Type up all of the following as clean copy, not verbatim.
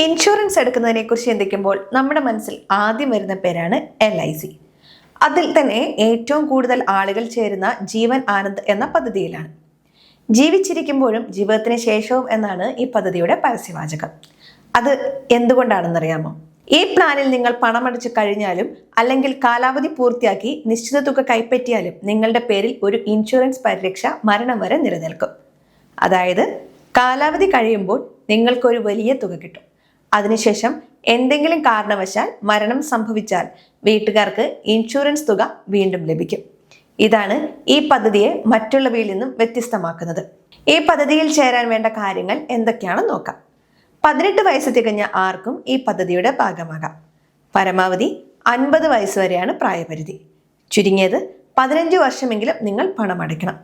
Insurance എടുക്കുന്നതിനെ കുറിച്ച് ചിന്തിക്കുമ്പോൾ നമ്മുടെ മനസ്സിൽ ആദ്യം വരുന്ന പേരാണ് LIC. അതിൽ തന്നെ ഏറ്റവും കൂടുതൽ ആളുകൾ ചേരുന്ന ജീവൻ ആനന്ദ് എന്ന പദ്ധതിയിലാണ്. ജീവിച്ചിരിക്കുമ്പോഴും ജീവിതത്തിന് ശേഷവും എന്നാണ് ഈ പദ്ധതിയുടെ പരസ്യവാചകം. അത് എന്തുകൊണ്ടാണെന്നറിയാമോ? ഈ പ്ലാനിൽ നിങ്ങൾ പണമടച്ചു കഴിഞ്ഞാലും അല്ലെങ്കിൽ കാലാവധി പൂർത്തിയാക്കി നിശ്ചിത തുക കൈപ്പറ്റിയാലും നിങ്ങളുടെ പേരിൽ ഒരു ഇൻഷുറൻസ് പരിരക്ഷ മരണം വരെ നിലനിൽക്കും. അതായത് കാലാവധി കഴിയുമ്പോൾ നിങ്ങൾക്കൊരു വലിയ തുക കിട്ടും. അതിനുശേഷം എന്തെങ്കിലും കാരണവശാൽ മരണം സംഭവിച്ചാൽ വീട്ടുകാർക്ക് ഇൻഷുറൻസ് തുക വീണ്ടും ലഭിക്കും. ഇതാണ് ഈ പദ്ധതിയെ മറ്റുള്ളവയിൽ നിന്നും വ്യത്യസ്തമാക്കുന്നത്. ഈ പദ്ധതിയിൽ ചേരാൻ വേണ്ട കാര്യങ്ങൾ എന്തൊക്കെയാണെന്ന് നോക്കാം. 18 വയസ്സ് തികഞ്ഞ ആർക്കും ഈ പദ്ധതിയുടെ ഭാഗമാകാം. പരമാവധി 50 വയസ്സ് വരെയാണ് പ്രായപരിധി. ചുരുങ്ങിയത് 15 വർഷമെങ്കിലും നിങ്ങൾ പണമടയ്ക്കണം.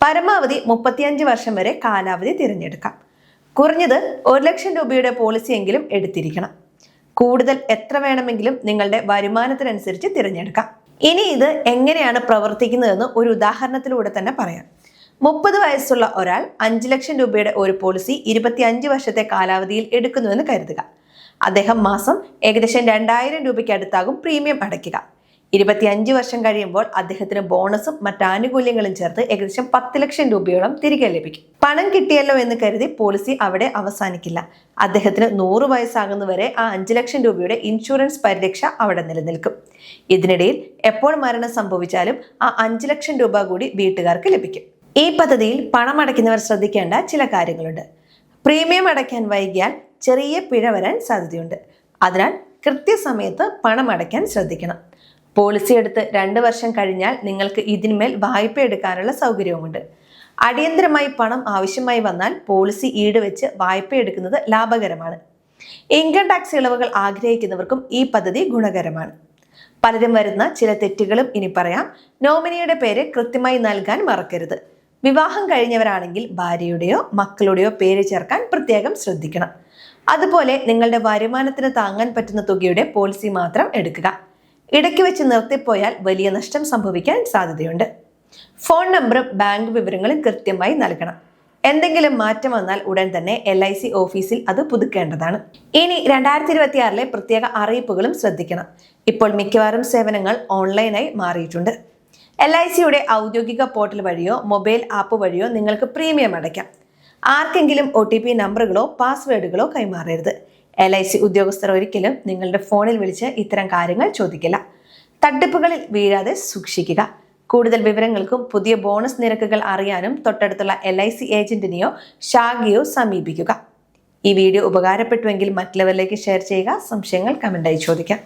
പരമാവധി 35 വർഷം വരെ കാലാവധി തിരഞ്ഞെടുക്കാം. കുറഞ്ഞത് 1 ലക്ഷം രൂപയുടെ പോളിസിയെങ്കിലും എടുത്തിരിക്കണം. കൂടുതൽ എത്ര വേണമെങ്കിലും നിങ്ങളുടെ വരുമാനത്തിനനുസരിച്ച് തിരഞ്ഞെടുക്കാം. ഇനി ഇത് എങ്ങനെയാണ് പ്രവർത്തിക്കുന്നതെന്ന് ഒരു ഉദാഹരണത്തിലൂടെ തന്നെ പറയാം. 30 വയസ്സുള്ള ഒരാൾ 5 ലക്ഷം രൂപയുടെ ഒരു പോളിസി 25 വർഷത്തെ കാലാവധിയിൽ എടുക്കുന്നുവെന്ന് കരുതുക. അദ്ദേഹം മാസം ഏകദേശം 2000 രൂപയ്ക്ക് അടുത്താകും പ്രീമിയം അടയ്ക്കുക. 25 വർഷം കഴിയുമ്പോൾ അദ്ദേഹത്തിന് ബോണസും മറ്റാനുകൂല്യങ്ങളും ചേർത്ത് ഏകദേശം 10 ലക്ഷം രൂപയോളം തിരികെ ലഭിക്കും. പണം കിട്ടിയല്ലോ എന്ന് കരുതി പോളിസി അവിടെ അവസാനിക്കില്ല. അദ്ദേഹത്തിന് 100 വയസ്സാകുന്നവരെ ആ 5 ലക്ഷം രൂപയുടെ ഇൻഷുറൻസ് പരിരക്ഷ അവിടെ നിലനിൽക്കും. ഇതിനിടയിൽ എപ്പോൾ മരണം സംഭവിച്ചാലും ആ 5 ലക്ഷം രൂപ കൂടി വീട്ടുകാർക്ക് ലഭിക്കും. ഈ പദ്ധതിയിൽ പണം അടയ്ക്കുന്നവർ ശ്രദ്ധിക്കേണ്ട ചില കാര്യങ്ങളുണ്ട്. പ്രീമിയം അടയ്ക്കാൻ വൈകിയാൽ ചെറിയ പിഴ വരാൻ സാധ്യതയുണ്ട്. അതിനാൽ കൃത്യസമയത്ത് പണം അടയ്ക്കാൻ ശ്രദ്ധിക്കണം. പോളിസി എടുത്ത് 2 വർഷം കഴിഞ്ഞാൽ നിങ്ങൾക്ക് ഇതിന്മേൽ വായ്പ എടുക്കാനുള്ള സൗകര്യവുമുണ്ട്. അടിയന്തരമായി പണം ആവശ്യമായി വന്നാൽ പോളിസി ഈടുവെച്ച് വായ്പ എടുക്കുന്നത് ലാഭകരമാണ്. ഇൻകം ടാക്സ് ഇളവുകൾ ആഗ്രഹിക്കുന്നവർക്കും ഈ പദ്ധതി ഗുണകരമാണ്. പലരും വരുന്ന ചില തെറ്റുകളും ഇനി പറയാം. നോമിനിയുടെ പേര് കൃത്യമായി നൽകാൻ മറക്കരുത്. വിവാഹം കഴിഞ്ഞവരാണെങ്കിൽ ഭാര്യയുടെയോ മക്കളുടെയോ പേര് ചേർക്കാൻ പ്രത്യേകം ശ്രദ്ധിക്കണം. അതുപോലെ നിങ്ങളുടെ വരുമാനത്തിന് താങ്ങാൻ പറ്റുന്ന തുകയുടെ പോളിസി മാത്രം എടുക്കുക. ഇടയ്ക്ക് വെച്ച് നിർത്തിപ്പോയാൽ വലിയ നഷ്ടം സംഭവിക്കാൻ സാധ്യതയുണ്ട്. ഫോൺ നമ്പറും ബാങ്ക് വിവരങ്ങളും കൃത്യമായി നൽകണം. എന്തെങ്കിലും മാറ്റം വന്നാൽ ഉടൻ തന്നെ LIC ഓഫീസിൽ അത് പുതുക്കേണ്ടതാണ്. ഇനി 2026 പ്രത്യേക അറിയിപ്പുകളും ശ്രദ്ധിക്കണം. ഇപ്പോൾ മിക്കവാറും സേവനങ്ങൾ ഓൺലൈനായി മാറിയിട്ടുണ്ട്. LICയുടെ ഔദ്യോഗിക പോർട്ടൽ വഴിയോ മൊബൈൽ ആപ്പ് വഴിയോ നിങ്ങൾക്ക് പ്രീമിയം അടയ്ക്കാം. ആർക്കെങ്കിലും OTP നമ്പറുകളോ പാസ്വേഡുകളോ കൈമാറരുത്. LIC ഉദ്യോഗസ്ഥർ ഒരിക്കലും നിങ്ങളുടെ ഫോണിൽ വിളിച്ച് ഇത്തരം കാര്യങ്ങൾ ചോദിക്കില്ല. തട്ടിപ്പുകളിൽ വീഴാതെ സൂക്ഷിക്കുക. കൂടുതൽ വിവരങ്ങൾക്കും പുതിയ ബോണസ് നിരക്കുകൾ അറിയാനും തൊട്ടടുത്തുള്ള LIC ഏജന്റിനെയോ ശാഖയോ സമീപിക്കുക. ഈ വീഡിയോ ഉപകാരപ്പെട്ടുവെങ്കിൽ മറ്റുള്ളവരിലേക്ക് ഷെയർ ചെയ്യുക. സംശയങ്ങൾ കമന്റായി ചോദിക്കാം.